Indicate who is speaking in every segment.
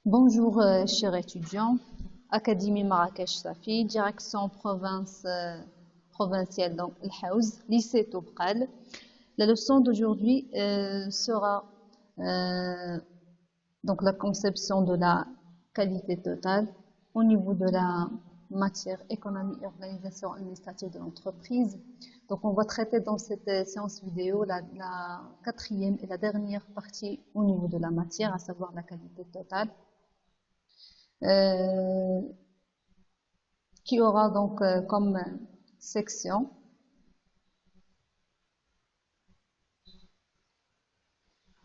Speaker 1: Bonjour, chers étudiants. Académie Marrakech Safi, direction provinciale, donc El Haouz, lycée Toubkal. La leçon d'aujourd'hui sera donc la conception de la qualité totale au niveau de la matière économie et organisation administrative de l'entreprise. Donc on va traiter dans cette séance vidéo la quatrième et la dernière partie au niveau de la matière, à savoir la qualité totale. Qui aura donc comme section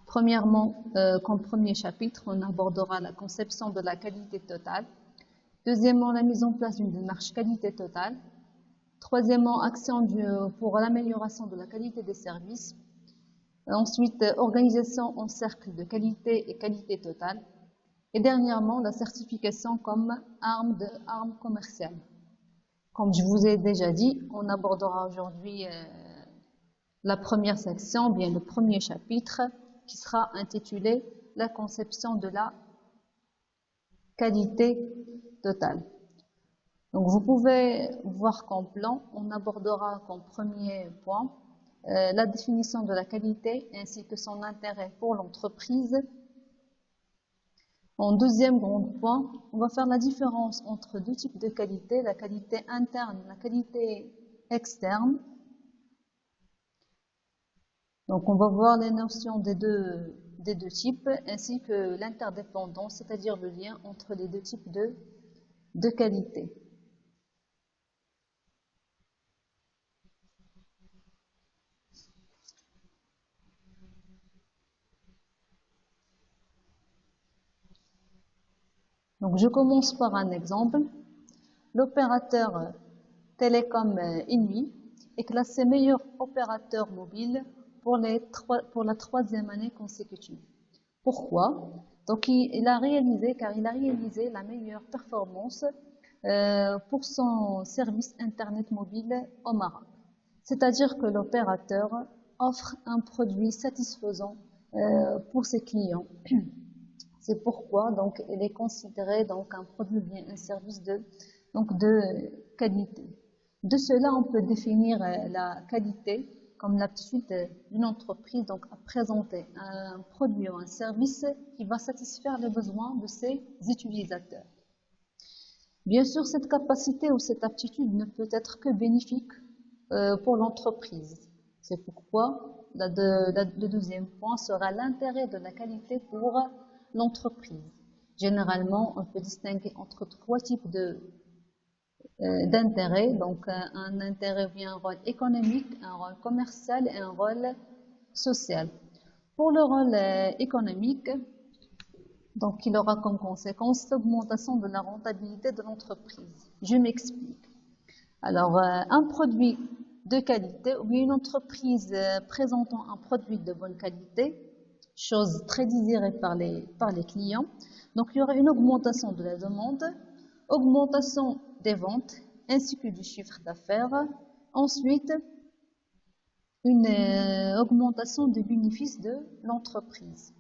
Speaker 1: premièrement, comme premier chapitre, on abordera la conception de la qualité totale. Deuxièmement, la mise en place d'une démarche qualité totale. Troisièmement, action pour l'amélioration de la qualité des services. Ensuite, organisation en cercle de qualité et qualité totale. Et dernièrement, la certification comme arme commerciale. Comme je vous ai déjà dit, on abordera aujourd'hui la première section, bien le premier chapitre, qui sera intitulé « La conception de la qualité totale ». Donc vous pouvez voir qu'en plan, on abordera comme premier point la définition de la qualité ainsi que son intérêt pour l'entreprise. En deuxième grand point, on va faire la différence entre deux types de qualité, la qualité interne et la qualité externe. Donc on va voir les notions des deux types ainsi que l'interdépendance, c'est-à-dire le lien entre les deux types de qualité. Donc je commence par un exemple. L'opérateur Télécom Inouï est classé meilleur opérateur mobile pour la troisième année consécutive. Pourquoi? Donc il a réalisé la meilleure performance pour son service Internet mobile au Maroc. C'est-à-dire que l'opérateur offre un produit satisfaisant pour ses clients. C'est pourquoi donc il est considéré donc un produit bien, un service de qualité. De cela, on peut définir la qualité comme l'aptitude d'une entreprise donc à présenter un produit ou un service qui va satisfaire les besoins de ses utilisateurs. Bien sûr, cette capacité ou cette aptitude ne peut être que bénéfique pour l'entreprise. C'est pourquoi le deuxième point sera l'intérêt de la qualité pour l'entreprise. Généralement, on peut distinguer entre trois types d'intérêt. Donc, un intérêt via un rôle économique, un rôle commercial et un rôle social. Pour le rôle économique, donc il aura comme conséquence l'augmentation de la rentabilité de l'entreprise. Je m'explique. Alors, un produit de qualité ou bien une entreprise présentant un produit de bonne qualité, chose très désirée par les clients. Donc, il y aura une augmentation de la demande, augmentation des ventes ainsi que du chiffre d'affaires. Ensuite, une augmentation des bénéfices de l'entreprise.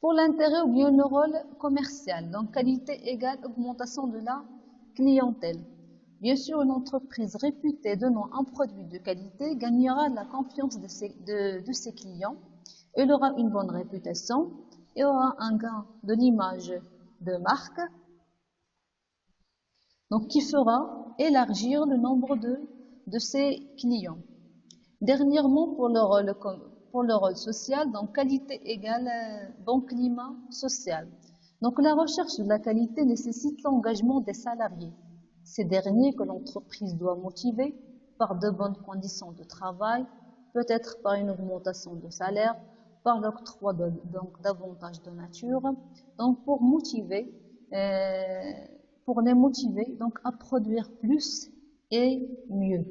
Speaker 1: Pour l'intérêt ou bien le rôle commercial, donc qualité égale augmentation de la clientèle. Bien sûr, une entreprise réputée donnant un produit de qualité gagnera la confiance de ses clients. Elle aura une bonne réputation et aura un gain de l'image de marque, donc qui fera élargir le nombre de ses clients. Dernièrement, pour le rôle social, donc qualité égale bon climat social. Donc la recherche de la qualité nécessite l'engagement des salariés. Ces derniers que l'entreprise doit motiver par de bonnes conditions de travail, peut-être par une augmentation de salaire, par l'octroi d'avantages de nature, donc pour les motiver donc à produire plus et mieux.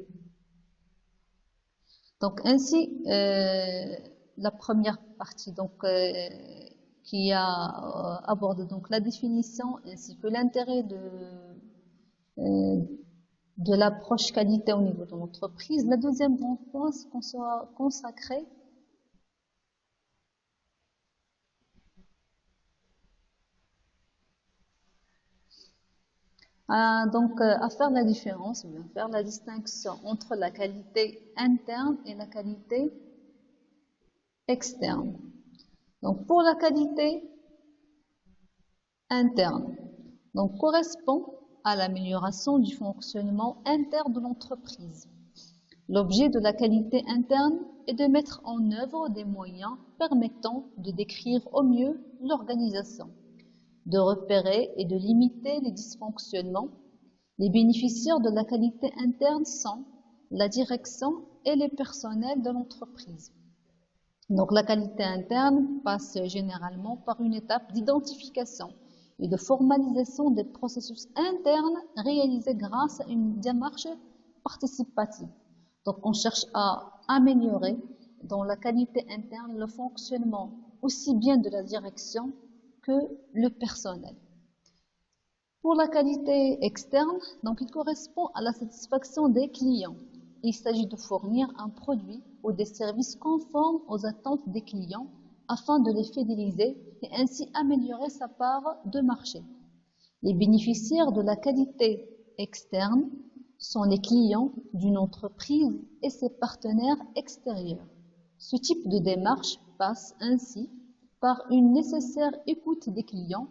Speaker 1: Donc ainsi, la première partie donc qui aborde donc la définition ainsi que l'intérêt de l'approche qualité au niveau de l'entreprise. La deuxième grand point, c'est qu'on sera consacré À faire la différence, ou bien faire la distinction entre la qualité interne et la qualité externe. Donc, pour la qualité interne, donc correspond à l'amélioration du fonctionnement interne de l'entreprise. L'objet de la qualité interne est de mettre en œuvre des moyens permettant de décrire au mieux l'organisation, de repérer et de limiter les dysfonctionnements. Les bénéficiaires de la qualité interne sont la direction et les personnels de l'entreprise. Donc la qualité interne passe généralement par une étape d'identification et de formalisation des processus internes réalisés grâce à une démarche participative. Donc on cherche à améliorer dans la qualité interne le fonctionnement aussi bien de la direction que le personnel. Pour la qualité externe, donc il correspond à la satisfaction des clients. Il s'agit de fournir un produit ou des services conformes aux attentes des clients afin de les fidéliser et ainsi améliorer sa part de marché. Les bénéficiaires de la qualité externe sont les clients d'une entreprise et ses partenaires extérieurs. Ce type de démarche passe ainsi par une nécessaire écoute des clients,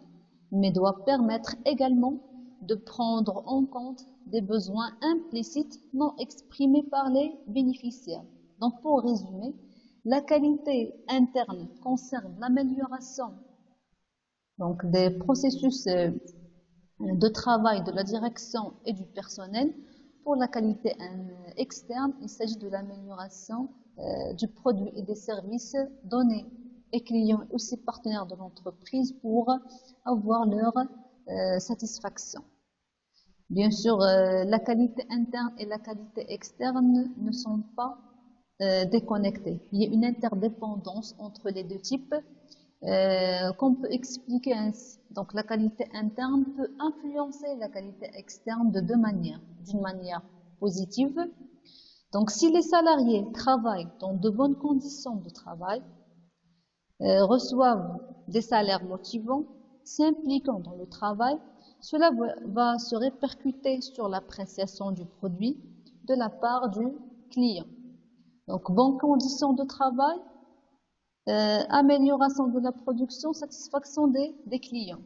Speaker 1: mais doit permettre également de prendre en compte des besoins implicites non exprimés par les bénéficiaires. Donc pour résumer, la qualité interne concerne l'amélioration des processus de travail de la direction et du personnel. Pour la qualité externe, il s'agit de l'amélioration du produit et des services donnés aux clients et aussi partenaires de l'entreprise pour avoir leur satisfaction. Bien sûr, la qualité interne et la qualité externe ne sont pas déconnectées. Il y a une interdépendance entre les deux types qu'on peut expliquer ainsi. Donc la qualité interne peut influencer la qualité externe de deux manières. D'une manière positive, donc si les salariés travaillent dans de bonnes conditions de travail, reçoivent des salaires motivants, s'impliquant dans le travail, cela va se répercuter sur l'appréciation du produit de la part du client. Donc bonnes conditions de travail, amélioration de la production, satisfaction des clients.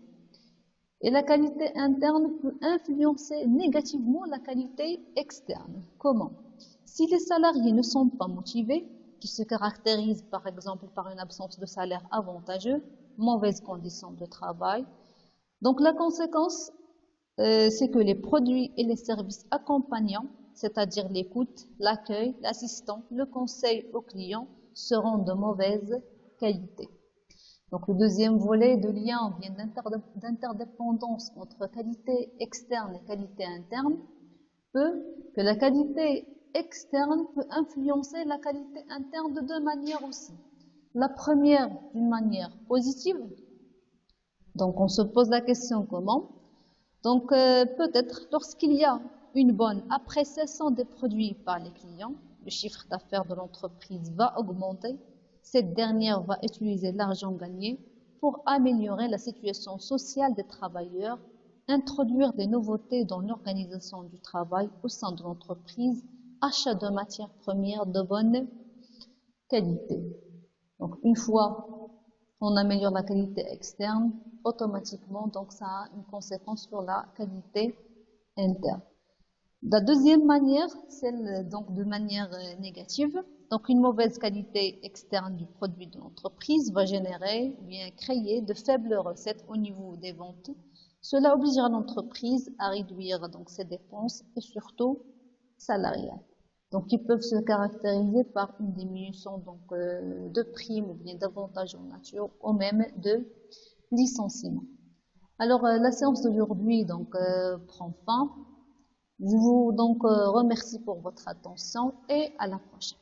Speaker 1: Et la qualité interne peut influencer négativement la qualité externe. Comment? Si les salariés ne sont pas motivés, qui se caractérisent par exemple par une absence de salaire avantageux, mauvaises conditions de travail, donc la conséquence, c'est que les produits et les services accompagnants, c'est-à-dire l'écoute, l'accueil, l'assistance, le conseil aux clients, seront de mauvaise qualité. Donc le deuxième volet de lien ou bien d'interdépendance entre qualité externe et qualité interne que la qualité externe peut influencer la qualité interne de deux manières aussi. La première d'une manière positive, donc on se pose la question comment. Donc peut-être lorsqu'il y a une bonne appréciation des produits par les clients, le chiffre d'affaires de l'entreprise va augmenter. Cette dernière va utiliser l'argent gagné pour améliorer la situation sociale des travailleurs, introduire des nouveautés dans l'organisation du travail au sein de l'entreprise, achat de matières premières de bonne qualité. Donc une fois on améliore la qualité externe, automatiquement donc ça a une conséquence sur la qualité interne. La deuxième manière, celle donc de manière négative, donc une mauvaise qualité externe du produit de l'entreprise va générer ou bien créer de faibles recettes au niveau des ventes. Cela obligera l'entreprise à réduire donc ses dépenses et surtout salariales. Donc ils peuvent se caractériser par une diminution donc de primes ou bien d'avantages en nature ou même de licenciements. Alors la séance d'aujourd'hui donc prend fin. Je vous donc remercie pour votre attention et à la prochaine.